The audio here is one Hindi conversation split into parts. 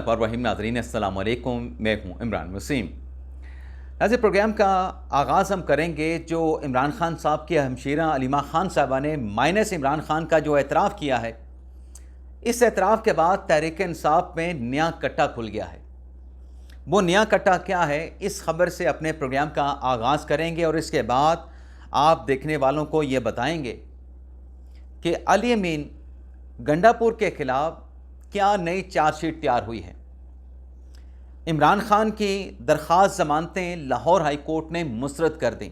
रहीम नाज़रीन अस्सलाम वालेकुम, मैं हूँ इमरान वसीम। आज प्रोग्राम का आगाज़ हम करेंगे जो इमरान खान साहब की हमशीरा अलीमा खान साहबा ने माइनस इमरान खान का जो एतराफ़ किया है, इस एतराफ़ के बाद तहरीक इंसाफ में नया कट्टा खुल गया है। वो नया कट्टा क्या है, इस खबर से अपने प्रोग्राम का आगाज़ करेंगे और इसके बाद आप देखने वालों को ये बताएंगे कि अली अमीन गंडापुर के ख़िलाफ़ क्या नई चार्जशीट तैयार हुई है। इमरान खान की दरख्वास्त ज़मानतें लाहौर हाई कोर्ट ने मुस्तरद कर दी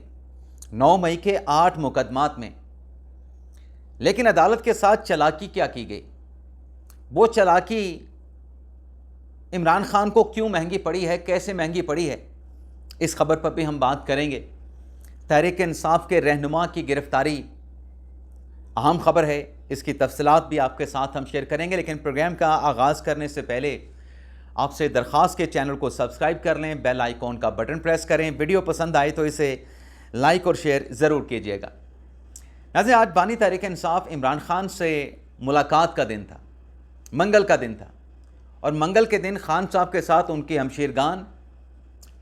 9 मई के 8 मुकदमात में। लेकिन अदालत के साथ चालाकी क्या की गई, वो चालाकी इमरान खान को क्यों महंगी पड़ी है, कैसे महंगी पड़ी है, इस खबर पर भी हम बात करेंगे। तहरीक इंसाफ के रहनुमा की गिरफ्तारी अहम खबर है, इसकी तफसीलात भी आपके साथ हम शेयर करेंगे। लेकिन प्रोग्राम का आगाज़ करने से पहले आपसे दरख्वास्त के चैनल को सब्सक्राइब कर लें, बेल आइकॉन का बटन प्रेस करें। वीडियो पसंद आए तो इसे लाइक और शेयर ज़रूर कीजिएगा। नाज़रीन, आज बानी तहरीक इंसाफ इमरान खान से मुलाकात का दिन था, मंगल का दिन था, और मंगल के दिन खान साहब के साथ उनकी हमशीरगान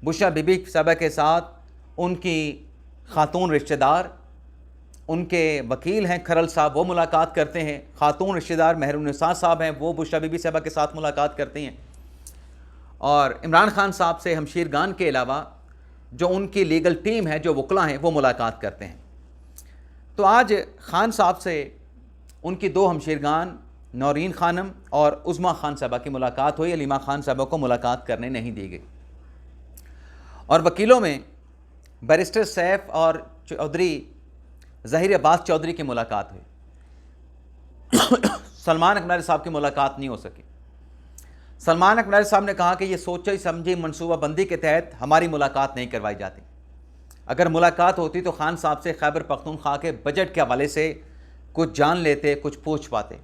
बुशरा बीबी साहबा के साथ उनकी खातून रिश्तेदार, उनके वकील हैं खरल साहब, वो मुलाकात करते हैं। खातून रिश्तेदार महरुन्निसा साहब हैं, वो बुशरा बीबी साहबा के साथ मुलाकात करती हैं। और इमरान खान साहब से हमशीरगान के अलावा जो उनकी लीगल टीम है, जो वकला हैं, वो मुलाकात करते हैं। तो आज खान साहब से उनकी दो हमशीरगान नौरीन खानम और उज़्मा खान साहबा की मुलाकात हुई। अलीमा खान साहबा को मुलाकात करने नहीं दी गई। और वकीलों में बैरिस्टर सैफ और चौधरी ज़हीर अब्बास चौधरी की मुलाकात हुई। सलमान अकबर साहब की मुलाकात नहीं हो सकी। सलमान अकबर साहब ने कहा कि ये सोची समझी मनसूबाबंदी के तहत हमारी मुलाकात नहीं करवाई जाती। अगर मुलाकात होती तो खान साहब से खैबर पख्तूनख्वा के बजट के हवाले से कुछ जान लेते, कुछ पूछ पाते।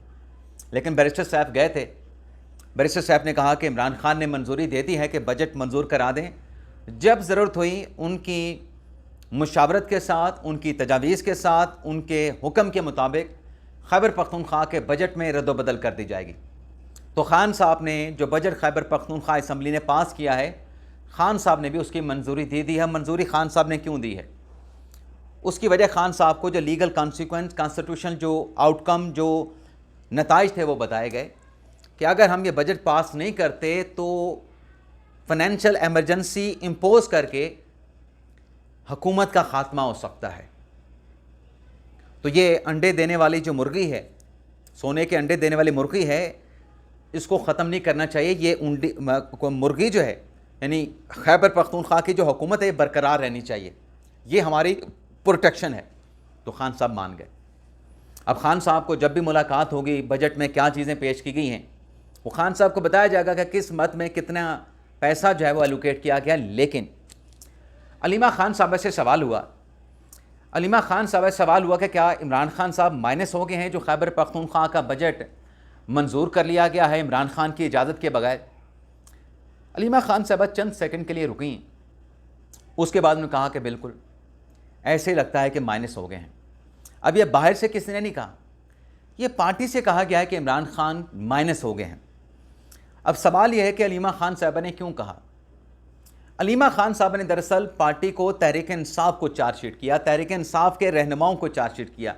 लेकिन बैरिस्टर साहब गए थे। बैरिस्टर साहब ने कहा कि इमरान खान ने मंजूरी दे दी है कि बजट मंजूर करा दें। जब ज़रूरत हुई उनकी मुशावरत के साथ, उनकी तजावीज़ के साथ, उनके हुक्म के मुताबिक खैबर पख्तूनख्वा के बजट में रद्दबदल कर दी जाएगी। तो खान साहब ने जो बजट खैबर पख्तूनख्वा असम्बली ने पास किया है, खान साहब ने भी उसकी मंजूरी दे दी है। मंजूरी खान साहब ने क्यों दी है, उसकी वजह खान साहब को जो लीगल कॉन्सिक्वेंस, कॉन्स्टिट्यूशन जो आउटकम, जो नताइज थे वो बताए गए कि अगर हम ये बजट पास नहीं करते तो फाइनेंशियल एमरजेंसी इम्पोज करके हुकूमत का ख़ात्मा हो सकता है। तो ये अंडे देने वाली जो मुर्गी है, सोने के अंडे देने वाली मुर्गी है, इसको ख़त्म नहीं करना चाहिए। ये मुर्गी जो है, यानी खैबर पख्तूनख्वा की जो हुकूमत है, बरकरार रहनी चाहिए, ये हमारी प्रोटेक्शन है। तो खान साहब मान गए। अब खान साहब को जब भी मुलाकात होगी, बजट में क्या चीज़ें पेश की गई हैं, वो खान साहब को बताया जाएगा कि किस मद में कितना पैसा जो है वो एलोकेट किया गया। लेकिन अलीमा खान साहब से सवाल हुआ, अलीमा खान साहब से सवाल हुआ कि क्या इमरान खान साहब माइनस हो गए हैं जो खैबर पख्तूनख्वा का बजट मंजूर कर लिया गया है इमरान खान की इजाज़त के बगैर। अलीमा खान साहब चंद सेकंड के लिए रुकी, उसके बाद उन्होंने कहा कि बिल्कुल ऐसे ही लगता है कि माइनस हो गए हैं। अब ये बाहर से किसी ने नहीं कहा, ये पार्टी से कहा गया है कि इमरान खान माइनस हो गए हैं। अब सवाल यह है कि अलीमा खान साहबा ने क्यों कहा। अलीमा खान साहबा ने दरअसल पार्टी को, तहरीक इंसाफ को चार्जशीट किया, तहरीक इंसाफ के रहनुमाओं को चार्जशीट किया,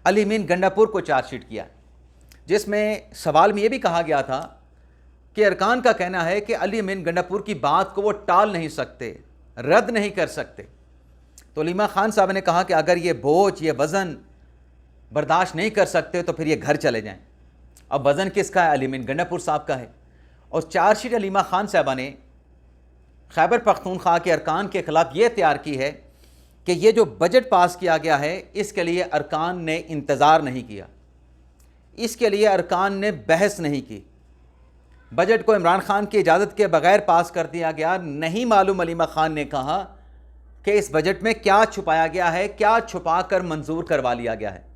अली अमीन गंडापुर को चार्जशीट किया, जिसमें सवाल में यह भी कहा गया था कि अरकान का कहना है कि अली अमीन गंडापुर की बात को वो टाल नहीं सकते, रद्द नहीं कर सकते। तो अलीमा खान साहब ने कहा कि अगर ये बोझ, ये वज़न बर्दाश्त नहीं कर सकते तो फिर ये घर चले जाएं। अब वज़न किसका है? अली अमीन गंडापुर साहब का है। और चार्जशीट अलीमा खान साहबा ने खैबर पख्तूनख्वा के अरकान के ख़िलाफ़ ये तैयार की है कि ये जो बजट पास किया गया है, इसके लिए अरकान ने इंतज़ार नहीं किया, इसके लिए अरकान ने बहस नहीं की। बजट को इमरान खान की इजाज़त के बगैर पास कर दिया गया। नहीं मालूम अलीमा खान ने कहा कि इस बजट में क्या छुपाया गया है, क्या छुपा कर मंजूर करवा लिया गया है।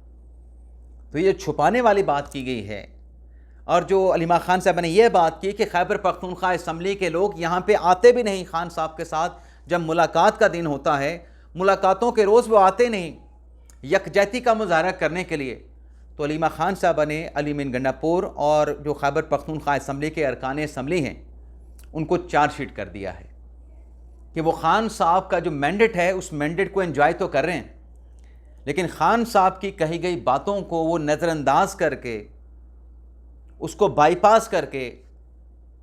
तो ये छुपाने वाली बात की गई है। और जो अलीमा खान साहब ने यह बात की कि खैबर पख्तूनख्वा असम्बली के लोग यहाँ पे आते भी नहीं खान साहब के साथ, जब मुलाकात का दिन होता है, मुलाकातों के रोज़ वो आते नहीं यकजहती का मुजाहरा करने के लिए। तो अलीमा खान साहबा ने अली अमीन गंडापुर और जो खैबर पख्तूनख्वा असम्बली के अरकान असम्बली हैं, उनको चार्जशीट कर दिया है कि वो खान साहब का जो मैंडेट है उस मैंडेट को एंजॉय तो कर रहे हैं, लेकिन खान साहब की कही गई बातों को वो नज़रअंदाज करके, उसको बाईपास करके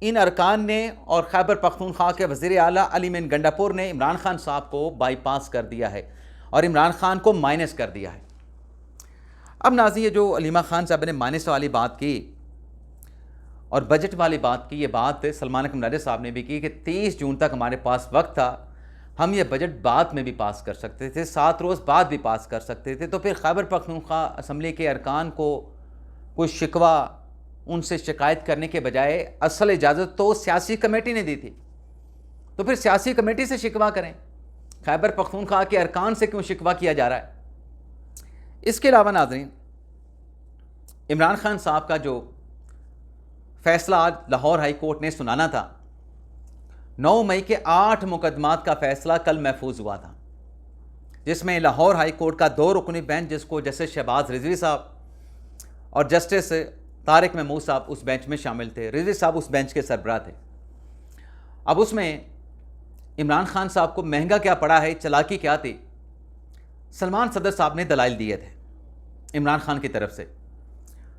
इन अरकान ने और खैबर पख्तूनख्वा के वज़ीर आला अली मोइन गंडापुर ने इमरान खान साहब को बाईपास कर दिया है और इमरान खान को माइनस कर दिया है। अब नाज़रीन, ये जो अलीमा खान साहब ने माइनस वाली बात की और बजट वाली बात की, ये बात सलमान कमराजे साहब ने भी की कि 30 जून तक हमारे पास वक्त था, हम ये बजट बाद में भी पास कर सकते थे, 7 रोज़ बाद भी पास कर सकते थे। तो फिर खैबर पख्तूनख्वा असम्बली के अरकान को कोई शिकवा, उनसे शिकायत करने के बजाय असल इजाज़त तो सियासी कमेटी ने दी थी, तो फिर सियासी कमेटी से शिकवा करें, खैबर पख्तूनख्वा के अरकान से क्यों शिकवा किया जा रहा है। इसके अलावा नाज़रीन, इमरान खान साहब का जो फ़ैसला आज लाहौर हाई कोर्ट ने सुनाना था, 9 मई के 8 मुकदमात का फ़ैसला कल महफूज हुआ था, जिसमें लाहौर हाई कोर्ट का 2 रुकनी बेंच, जिसको जस्टिस शहबाज रिजवी साहब और जस्टिस तारिक महमूद साहब उस बेंच में शामिल थे। रिजवी साहब उस बेंच के सरबराह थे। अब उसमें इमरान खान साहब को महंगा क्या पड़ा है, चालाकी क्या थी, सलमान सदर साहब ने दलाइल दिए थे इमरान खान की तरफ से,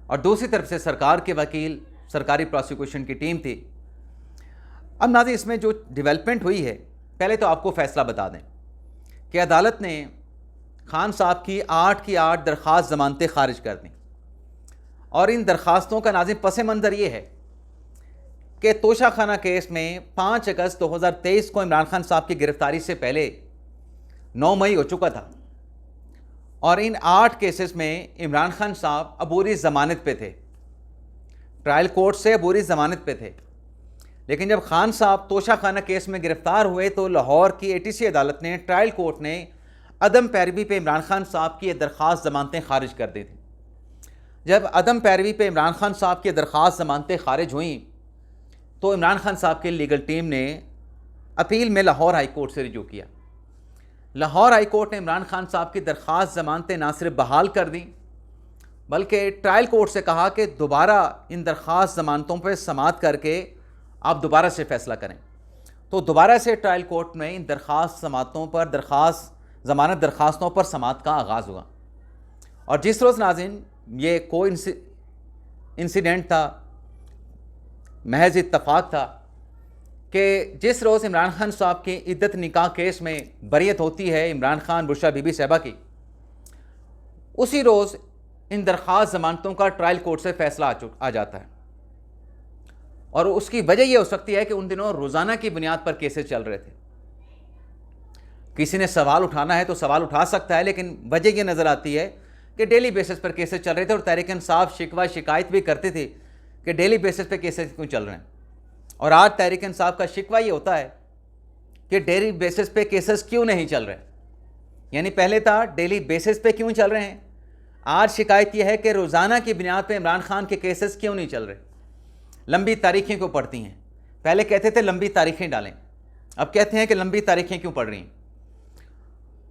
और दूसरी तरफ से सरकार के वकील, सरकारी प्रोसिक्यूशन की टीम थी। अब नाज़रीन, इसमें जो डेवलपमेंट हुई है, पहले तो आपको फ़ैसला बता दें कि अदालत ने खान साहब की 8 की 8 दरख्वास्त ज़मानतें खारिज कर दी, और इन दरख्वास्तों का नाज़रीन पस मंज़र ये है कि तोशा खाना केस में 5 अगस्त 2023 को इमरान खान साहब की गिरफ़्तारी से पहले 9 मई हो चुका था, और इन 8 केसेस में इमरान खान साहब अबूरी ज़मानत पे थे, ट्रायल कोर्ट से अबूरी ज़मानत पे थे। लेकिन जब खान साहब तोशा खाना केस में गिरफ़्तार हुए तो लाहौर की ATC अदालत ने, ट्रायल कोर्ट ने अदम पैरवी पे इमरान खान साहब की दरख्वास्त ज़मानतें खारिज कर दी थी। जब अदम पैरवी पे इमरान खान साहब की दरख्वास्त ज़मानतें खारिज हुई तो इमरान खान साहब की लीगल टीम ने अपील में लाहौर हाई कोर्ट से रिजू किया। लाहौर हाई कोर्ट ने इमरान खान साहब की दरख्वास्त ज़मानतें ना सिर्फ बहाल कर दी, बल्कि ट्रायल कोर्ट से कहा कि दोबारा इन दरख्वास्त ज़मानतों पर समाअत करके आप दोबारा से फ़ैसला करें। तो दोबारा से ट्रायल कोर्ट में इन दरख्वास्त समाअतों पर, ज़मानत दरख्वास्तों पर समाअत का आगाज़ हुआ। और जिस रोज़ नाज़रीन ये कोई इंसिडेंट था, महज इत्तफाक था कि जिस रोज़ इमरान खान साहब की इद्दत निकाह केस में बरियत होती है इमरान खान बुशरा बीबी साहिबा की, उसी रोज़ इन दरख्वास्त ज़मानतों का ट्रायल कोर्ट से फ़ैसला आ जाता है। और उसकी वजह यह हो सकती है कि उन दिनों रोज़ाना की बुनियाद पर केसेस चल रहे थे। किसी ने सवाल उठाना है तो सवाल उठा सकता है, लेकिन वजह यह नज़र आती है कि डेली बेसिस पर केसेस चल रहे थे, और तहरीक इंसाफ शिकायत भी करते थे कि डेली बेसिस पर केसेस क्यों चल रहे हैं। और आज तहरीक इंसाफ का शिकवा ये होता है कि डेली बेसिस पे केसेस क्यों नहीं चल रहे। यानी पहले था डेली बेसिस पे क्यों चल रहे हैं, आज शिकायत यह है कि रोज़ाना की बुनियाद पे इमरान खान के केसेस क्यों नहीं चल रहे, लंबी तारीखें क्यों पड़ती हैं। पहले कहते थे लंबी तारीखें डालें, अब कहते हैं कि लंबी तारीखें क्यों पड़ रही हैं।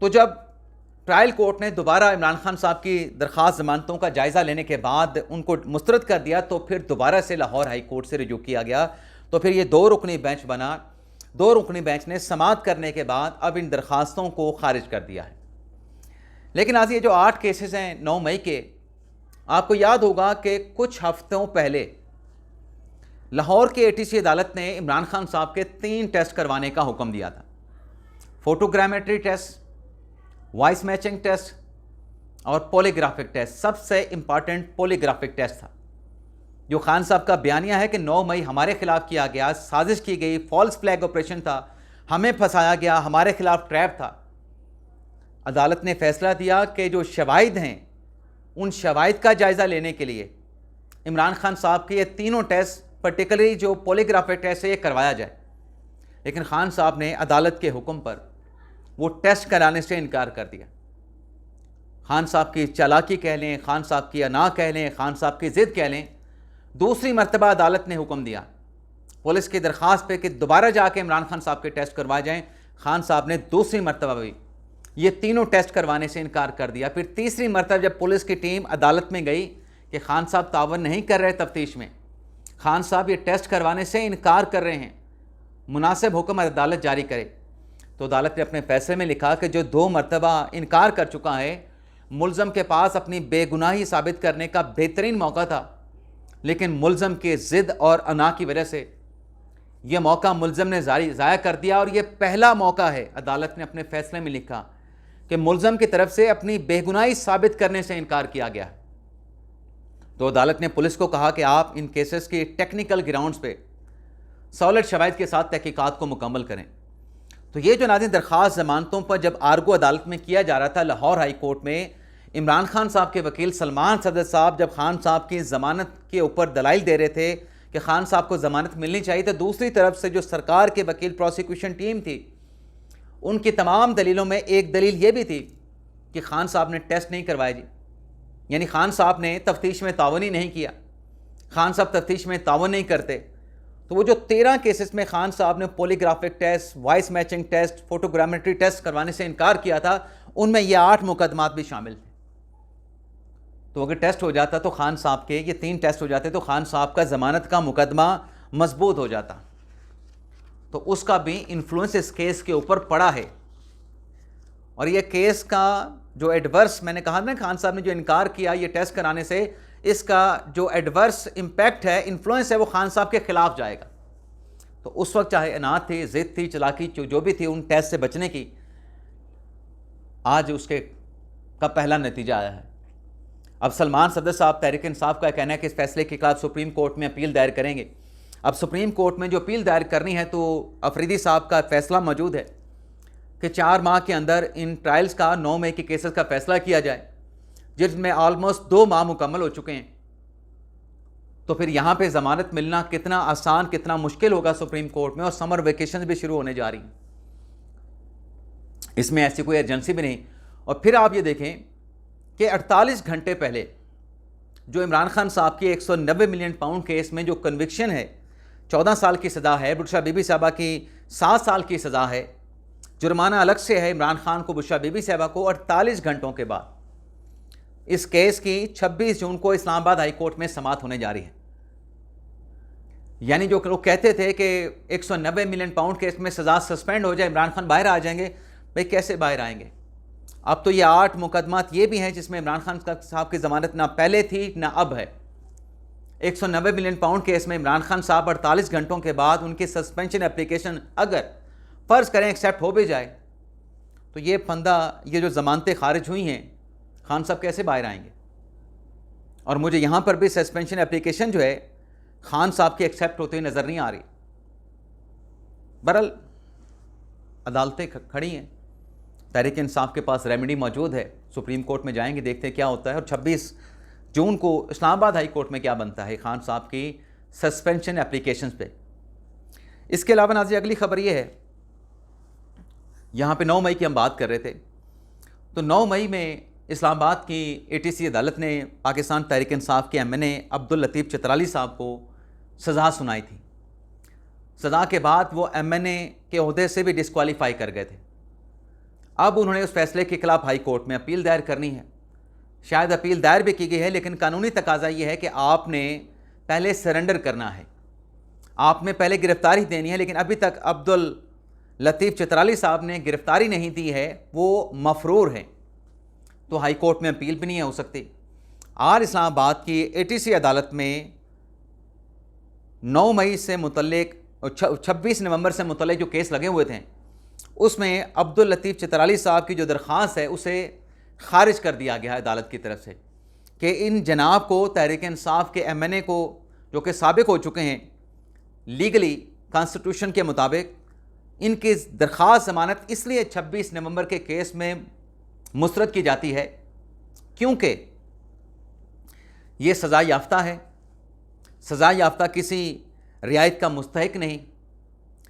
तो जब ट्रायल कोर्ट ने दोबारा इमरान खान साहब की दरख्वास्त ज़मानतों का जायज़ा लेने के बाद उनको मुस्तरद कर दिया, तो फिर दोबारा से लाहौर हाई कोर्ट से रिजू किया गया। तो फिर ये 2 रुकनी बेंच बना। 2 रुकनी बेंच ने समाअत करने के बाद अब इन दरख्वास्तों को खारिज कर दिया है। लेकिन आज ये जो 8 केसेस हैं 9 मई के, आपको याद होगा कि कुछ हफ्तों पहले लाहौर की ATC अदालत ने इमरान खान साहब के 3 टेस्ट करवाने का हुक्म दिया था। Photogrammetry test, voice matching test और पॉलीग्राफिक टेस्ट। सबसे इम्पॉर्टेंट पॉलीग्राफिक टेस्ट था। जो खान साहब का बयानिया है कि 9 मई हमारे खिलाफ किया गया, साजिश की गई, फॉल्स फ्लैग ऑपरेशन था, हमें फंसाया गया, हमारे खिलाफ ट्रैप था। अदालत ने फैसला दिया कि जो शवाहिद हैं उन शवाहिद का जायज़ा लेने के लिए इमरान खान साहब के ये तीनों टेस्ट, पर्टिकुलरली जो पॉलीग्राफिक टेस्ट है, ये करवाया जाए। लेकिन खान साहब ने अदालत के हुक्म पर वो टेस्ट कराने से इनकार कर दिया। खान साहब की चालाकी कह लें, खान साहब की अना कह लें, खान साहब की ज़िद कह लें, दूसरी मरतबा अदालत ने हुक्म दिया पुलिस की दरख्वास्त पे कि दोबारा जाके इमरान खान साहब के टेस्ट करवाए जाएं। खान साहब ने दूसरी मरतबा भी ये तीनों टेस्ट करवाने से इनकार कर दिया। फिर तीसरी मरतबा जब पुलिस की टीम अदालत में गई कि खान साहब तावन नहीं कर रहे तफ्तीश में, खान साहब ये टेस्ट करवाने से इनकार कर रहे हैं, मुनासिब हुक्म अदालत जारी करे। तो अदालत ने अपने फैसले में लिखा कि जो 2 मरतबा इनकार कर चुका है, मुल्ज़म के पास अपनी बेगुनाही साबित करने का बेहतरीन मौका था, लेकिन मुल्ज़म की ज़िद और अना की वजह से यह मौका मुल्ज़म ने ज़ाया कर दिया। और यह पहला मौका है, अदालत ने अपने फैसले में लिखा, कि मुल्ज़म की तरफ से अपनी बेगुनाही साबित करने से इनकार किया गया। तो अदालत ने पुलिस को कहा कि आप इन केसेस की टेक्निकल ग्राउंड्स पे सॉलिड शवाहिद के साथ तहकीकात को मुकम्मल करें। तो ये जो नाज़रीन दरख्वास्त ज़मानतों पर जब आर्गो अदालत में किया जा रहा था लाहौर हाई कोर्ट में, इमरान खान साहब के वकील सलमान सदर साहब जब खान साहब की ज़मानत के ऊपर दलाइल दे रहे थे कि खान साहब को ज़मानत मिलनी चाहिए, तो दूसरी तरफ से जो सरकार के वकील प्रोसिक्यूशन टीम थी, उनकी तमाम दलीलों में एक दलील ये भी थी कि खान साहब ने टेस्ट नहीं करवाए जी, यानी खान साहब ने तफ्तीश में तावन ही नहीं किया, खान साहब तफ्तीश में तावन नहीं करते। तो वो जो 13 केसेस में खान साहब ने polygraphic test, voice matching test, photogrammetry test करवाने से इनकार किया था, उनमें ये 8 मुकदमात भी शामिल थे। तो अगर टेस्ट हो जाता तो खान साहब के ये 3 टेस्ट हो जाते तो खान साहब का ज़मानत का मुकदमा मजबूत हो जाता। तो उसका भी इन्फ्लुएंस इस केस के ऊपर पड़ा है। और ये केस का जो एडवर्स, मैंने कहा ना, खान साहब ने जो इनकार किया ये टेस्ट कराने से, इसका जो एडवर्स इम्पैक्ट है, इन्फ्लुएंस है, वो खान साहब के खिलाफ जाएगा। तो उस वक्त चाहे अनाथ थी, ज़िद थी, चलाकी जो भी थी उन टेस्ट से बचने की, आज उसके का पहला नतीजा आया है। अब सलमान सदर साहब तहरीक इंसाफ का कहना है कि इस फैसले के खिलाफ सुप्रीम कोर्ट में अपील दायर करेंगे। अब सुप्रीम कोर्ट में जो अपील दायर करनी है, तो अफरीदी साहब का फैसला मौजूद है कि 4 माह के अंदर इन ट्रायल्स का 9 मई के केसेस का फैसला किया जाए, जिसमें ऑलमोस्ट 2 माह मुकम्मल हो चुके हैं। तो फिर यहाँ पे ज़मानत मिलना कितना आसान, कितना मुश्किल होगा सुप्रीम कोर्ट में। और समर वेकेशन भी शुरू होने जा रही हैं, इसमें ऐसी कोई एजेंसी भी नहीं। और फिर आप ये देखें कि 48 घंटे पहले जो इमरान खान साहब की 190 मिलियन पाउंड केस में जो कन्विक्शन है, 14 साल की सज़ा है, बुशरा बीबी साहबा की 7 साल की सज़ा है, जुर्माना अलग से है इमरान खान को, बुशरा बीबी साहबा को। 48 घंटों के बाद इस केस की 26 जून को इस्लामाबाद हाई कोर्ट में समाअत होने जा रही है। यानी जो लोग कहते थे कि 190 मिलियन पाउंड केस में सज़ा सस्पेंड हो जाए, इमरान खान बाहर आ जाएंगे, भाई कैसे बाहर आएंगे। अब तो ये 8 मुकदमात ये भी हैं जिसमें इमरान खान साहब की ज़मानत ना पहले थी ना अब है। 190 मिलियन पाउंड केस में इमरान खान साहब 48 घंटों के बाद उनकी सस्पेंशन एप्लीकेशन अगर फ़र्ज़ करें एक्सेप्ट हो भी जाए, तो ये फंदा, ये जो ज़मानतें खारिज हुई हैं, खान साहब कैसे बाहर आएंगे। और मुझे यहाँ पर भी सस्पेंशन एप्लीकेशन जो है खान साहब की एक्सेप्ट होती हुई नज़र नहीं आ रही। बहरहाल अदालतें खड़ी हैं, तहरीक इंसाफ के पास रेमेडी मौजूद है, सुप्रीम कोर्ट में जाएंगे, देखते हैं क्या होता है। और 26 जून को इस्लामाबाद हाई कोर्ट में क्या बनता है खान साहब की सस्पेंशन एप्लीकेशंस पे। इसके अलावा नाज़रीन अगली खबर ये है, यहाँ पे 9 मई की हम बात कर रहे थे, तो 9 मई में इस्लामाबाद की ATC अदालत ने पाकिस्तान तहरीक इंसाफ के MNA अब्दुल लतीफ़ चित्राली साहब को सज़ा सुनाई थी। सज़ा के बाद वो MNA के ओहदे से भी डिस्क्वालीफाई कर गए थे। अब उन्होंने उस फैसले के खिलाफ हाई कोर्ट में अपील दायर करनी है। शायद अपील दायर भी की गई है, लेकिन कानूनी तकाजा ये है कि आपने पहले सरेंडर करना है, आपने पहले गिरफ्तारी देनी है। लेकिन अभी तक अब्दुल लतीफ़ चित्राली साहब ने गिरफ्तारी नहीं दी है, वो मफरूर हैं, तो हाई कोर्ट में अपील भी नहीं हो सकती। आज इस्लामाबाद की ATC अदालत में 9 मई से मुतल्लिक 26 नवंबर से मुतल्लिक जो केस लगे हुए थे, उसमें अब्दुल लतीफ़ चित्राली साहब की जो दरख्वास्त है उसे खारिज कर दिया गया है अदालत की तरफ से कि इन जनाब को, तहरीक इंसाफ के MNA को, जो कि साबिक हो चुके हैं लीगली कॉन्स्टिट्यूशन के मुताबिक, इनकी दरख्वास्त ज़मानत इसलिए 26 नवंबर के केस में मुस्तरद की जाती है क्योंकि ये सज़ा याफ्ता है। सज़ा याफ्ता किसी रियायत का मुस्तहिक नहीं,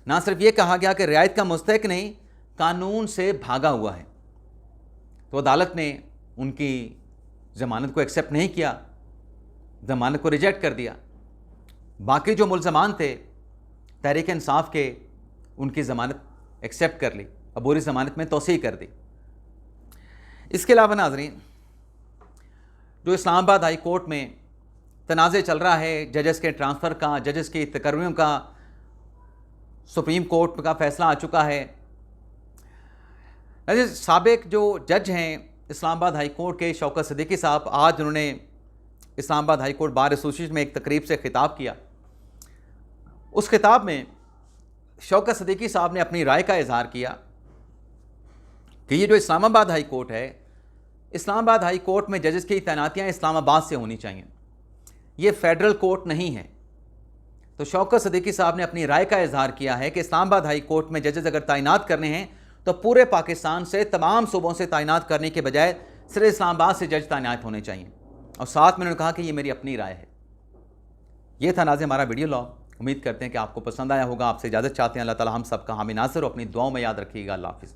ना सिर्फ ये कहा गया कि रियायत का मुस्तहिक नहीं, कानून से भागा हुआ है। तो अदालत ने उनकी ज़मानत को एक्सेप्ट नहीं किया, ज़मानत को रिजेक्ट कर दिया। बाकी जो मुल्ज़मान थे तहरीक इंसाफ के, उनकी ज़मानत एक्सेप्ट कर ली, अबूरी ज़मानत में तोसी कर दी। इसके अलावा नाज़रीन, जो इस्लामाबाद हाई कोर्ट में तनाज़े चल रहा है जजेस के ट्रांसफ़र का, जजेस की तकर्रियों का, सुप्रीम कोर्ट का फैसला आ चुका है। साबिक जो जज हैं इस्लामाबाद हाई कोर्ट के शौकत सिद्दीकी साहब, आज उन्होंने Islamabad high court bar association में एक तकरीब से खिताब किया। उस खिताब में शौकत सिद्दीकी साहब ने अपनी राय का इजहार किया कि ये जो इस्लामाबाद हाई कोर्ट है, इस्लामाबाद हाई कोर्ट में जजेस की तैनातियाँ इस्लामाबाद से होनी चाहिए, ये फेडरल कोर्ट नहीं है। तो शौकत सिद्दीकी साहब ने अपनी राय का इजहार किया है कि इस्लामाबाद हाई कोर्ट में जजेस अगर तैनात करने हैं तो पूरे पाकिस्तान से, तमाम सूबों से तैनात करने के बजाय सिर्फ इस्लामाबाद से जज तैनात होने चाहिए। और साथ में उन्होंने कहा कि ये मेरी अपनी राय है। ये था नाज़रीन हमारा वीडियो लॉग। उम्मीद करते हैं कि आपको पसंद आया होगा। आपसे इजाज़त चाहते हैं। अल्लाह ताला हम सब का हामी नाज़िर हो। अपनी दुआओं में याद रखिएगा। अल्लाह हाफ़िज़।